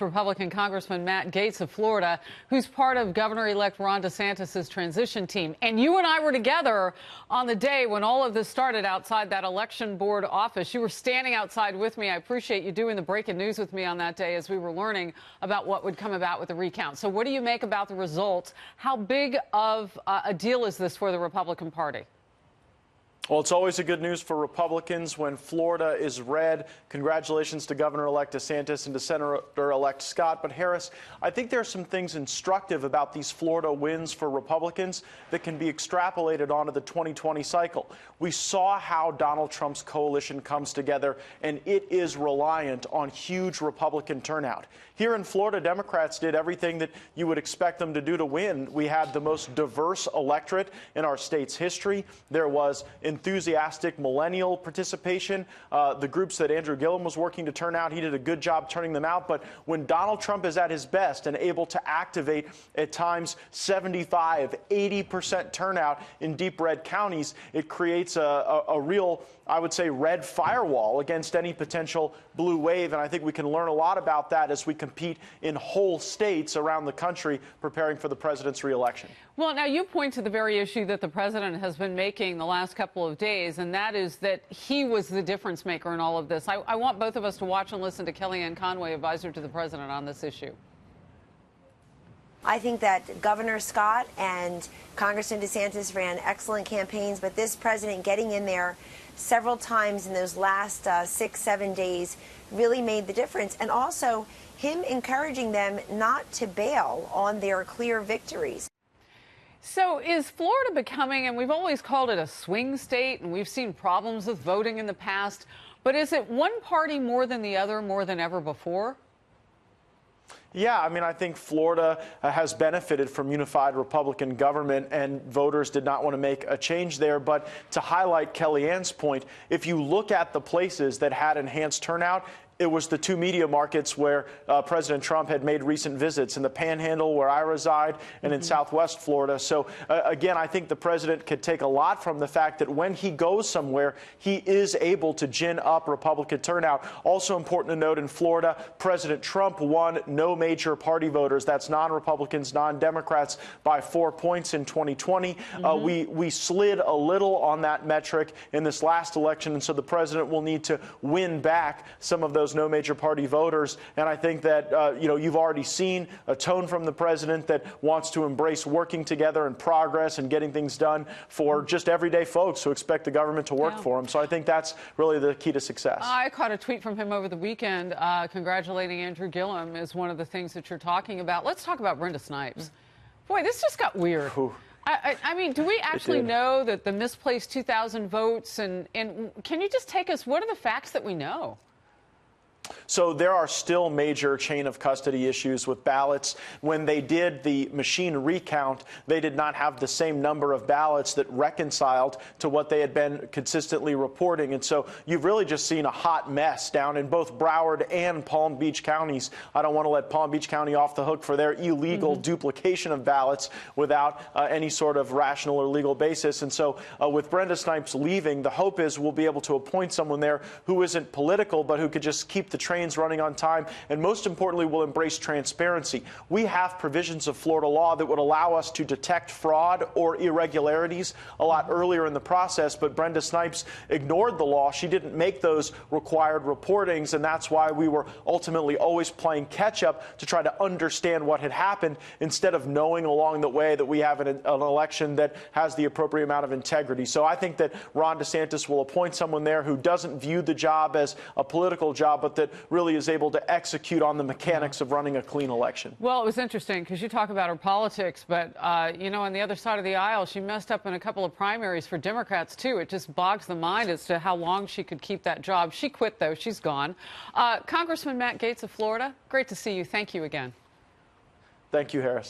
Republican Congressman Matt Gaetz of Florida, who's part of Governor-elect Ron DeSantis' transition team. And you and I were together on the day when all of this started outside that election board office. You were standing outside with me. I appreciate you doing the breaking news with me on that day as we were learning about what would come about with the recount. So what do you make about the results? How big of a deal is this for the Republican Party? Well, it's always a good news for Republicans when Florida is red. Congratulations to Governor-elect DeSantis and to Senator-elect Scott. But, Harris, I think there are some things instructive about these Florida wins for Republicans that can be extrapolated onto the 2020 cycle. We saw how Donald Trump's coalition comes together, and it is reliant on huge Republican turnout. Here in Florida, Democrats did everything that you would expect them to do to win. We had the most diverse electorate in our state's history. There was enthusiastic millennial participation. The groups that Andrew Gillum was working to turn out, he did a good job turning them out. But when Donald Trump is at his best and able to activate at times 75, 80% turnout in deep red counties, it creates a real, I would say, red firewall against any potential blue wave. And I think we can learn a lot about that as we compete in whole states around the country preparing for the president's reelection. Well, now you point to the very issue that the president has been making the last couple of days, and that is that he was the difference maker in all of this. I want both of us to watch and listen to Kellyanne Conway, advisor to the president on this issue. I think that Governor Scott and Congressman DeSantis ran excellent campaigns, but this president getting in there several times in those last 6-7 days really made the difference. And also him encouraging them not to bail on their clear victories. So is Florida becoming, and we've always called it a swing state, and we've seen problems with voting in the past, but is it one party more than the other more than ever before? Yeah, I mean, I think Florida has benefited from unified Republican government, and voters did not want to make a change there. But to highlight Kellyanne's point, if you look at the places that had enhanced turnout, it was the two media markets where President Trump had made recent visits, in the Panhandle, where I reside, and in Southwest Florida. So, again, I think the president could take a lot from the fact that when he goes somewhere, he is able to gin up Republican turnout. Also important to note, in Florida, President Trump won no major party voters. That's non-Republicans, non-Democrats, by 4 points in 2020. We slid a little on that metric in this last election, and so the president will need to win back some of those no major party voters. And I think that, you've already seen a tone from the president that wants to embrace working together and progress and getting things done for just everyday folks who expect the government to work for them. So I think that's really the key to success. I caught a tweet from him over the weekend congratulating Andrew Gillum is one of the things that you're talking about. Let's talk about Brenda Snipes. Boy, this just got weird. I mean, do we actually know that the misplaced 2,000 votes? And can you just take us, what are the facts that we know? So there are still major chain of custody issues with ballots. When they did the machine recount, they did not have the same number of ballots that reconciled to what they had been consistently reporting. And so you've really just seen a hot mess down in both Broward and Palm Beach counties. I don't want to let Palm Beach County off the hook for their illegal duplication of ballots without any sort of rational or legal basis. And so with Brenda Snipes leaving, the hope is we'll be able to appoint someone there who isn't political, but who could just keep the trains running on time, and most importantly, will embrace transparency. We have provisions of Florida law that would allow us to detect fraud or irregularities a lot earlier in the process, but Brenda Snipes ignored the law. She didn't make those required reportings, and that's why we were ultimately always playing catch-up to try to understand what had happened instead of knowing along the way that we have an election that has the appropriate amount of integrity. So I think that Ron DeSantis will appoint someone there who doesn't view the job as a political job, but that really is able to execute on the mechanics of running a clean election. Well, it was interesting because you talk about her politics, but, on the other side of the aisle, she messed up in a couple of primaries for Democrats, too. It just bogs the mind as to how long she could keep that job. She quit, though. She's gone. Congressman Matt Gaetz of Florida, great to see you. Thank you again. Thank you, Harris.